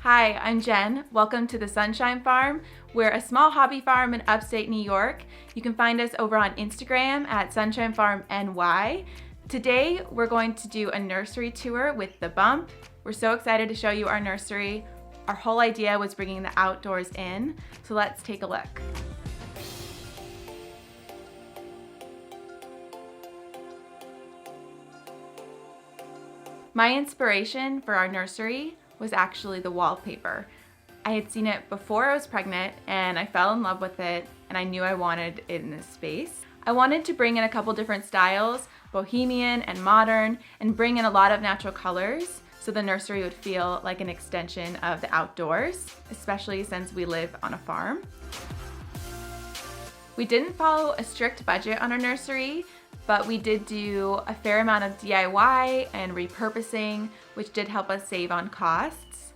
Hi, I'm Jen. Welcome to the Sunshine Farm. We're a small hobby farm in upstate New York. You can find us over on Instagram at Sunshine Farm NY. Today, we're going to do a nursery tour with the Bump. We're so excited to show you our nursery. Our whole idea was bringing the outdoors in, so let's take a look. My inspiration for our nursery was actually the wallpaper. I had seen it before I was pregnant and I fell in love with it, and I knew I wanted it in this space. I wanted to bring in a couple different styles, bohemian and modern, and bring in a lot of natural colors so the nursery would feel like an extension of the outdoors, especially since we live on a farm. We didn't follow a strict budget on our nursery, but we did do a fair amount of DIY and repurposing, which did help us save on costs.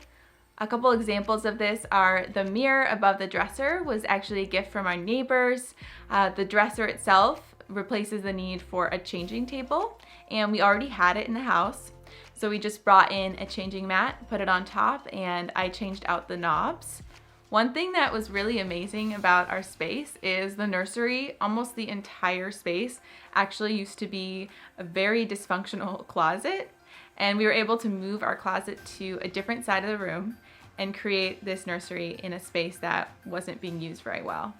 A couple examples of this are the mirror above the dresser was actually a gift from our neighbors. The dresser itself replaces the need for a changing table, and we already had it in the house. So we just brought in a changing mat, put it on top, and I changed out the knobs. One thing that was really amazing about our space is the nursery, almost the entire space, actually used to be a very dysfunctional closet, and we were able to move our closet to a different side of the room and create this nursery in a space that wasn't being used very well.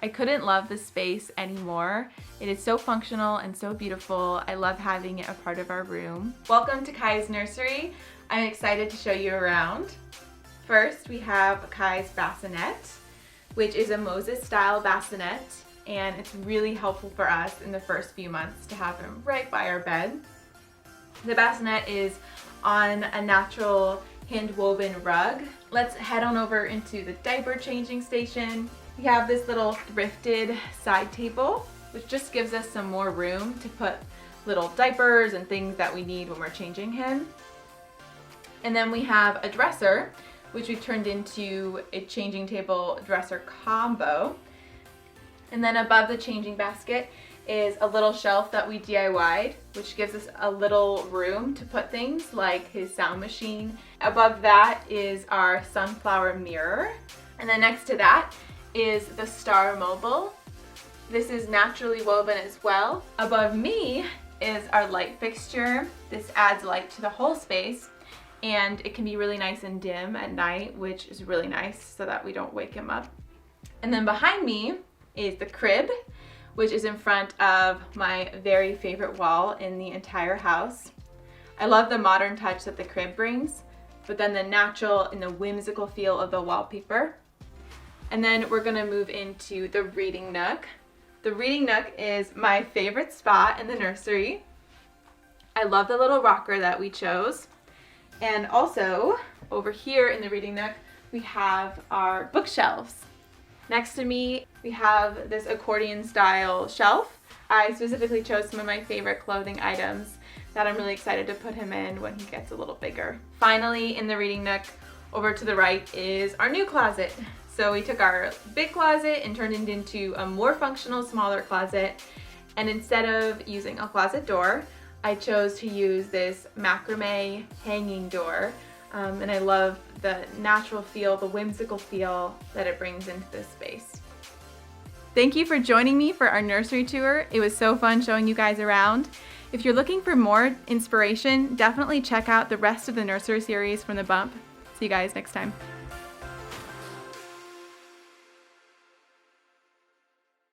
I couldn't love this space anymore. It is so functional and so beautiful. I love having it a part of our room. Welcome to Kai's nursery. I'm excited to show you around. First, we have Kai's Bassinet, which is a Moses-style bassinet, and it's really helpful for us in the first few months to have him right by our bed. The bassinet is on a natural hand-woven rug. Let's head on over into the diaper changing station. We have this little thrifted side table, which just gives us some more room to put little diapers and things that we need when we're changing him. And then we have a dresser, which we've turned into a changing table dresser combo. And then above the changing basket is a little shelf that we DIY'd, which gives us a little room to put things like his sound machine. Above that is our sunflower mirror. And then next to that is the Star Mobile. This is naturally woven as well. Above me is our light fixture. This adds light to the whole space, and it can be really nice and dim at night, which is really nice so that we don't wake him up. And then behind me is the crib, which is in front of my very favorite wall in the entire house. I love the modern touch that the crib brings, but then the natural and the whimsical feel of the wallpaper. And then we're gonna move into the reading nook. The reading nook is my favorite spot in the nursery. I love the little rocker that we chose. And also, over here in the reading nook, we have our bookshelves. Next to me, we have this accordion style shelf. I specifically chose some of my favorite clothing items that I'm really excited to put him in when he gets a little bigger. Finally, in the reading nook, over to the right is our new closet. So we took our big closet and turned it into a more functional, smaller closet. And instead of using a closet door, I chose to use this macrame hanging door, and I love the natural feel, the whimsical feel that it brings into this space. Thank you for joining me for our nursery tour. It was so fun showing you guys around. If you're looking for more inspiration, definitely check out the rest of the nursery series from the Bump. See you guys next time.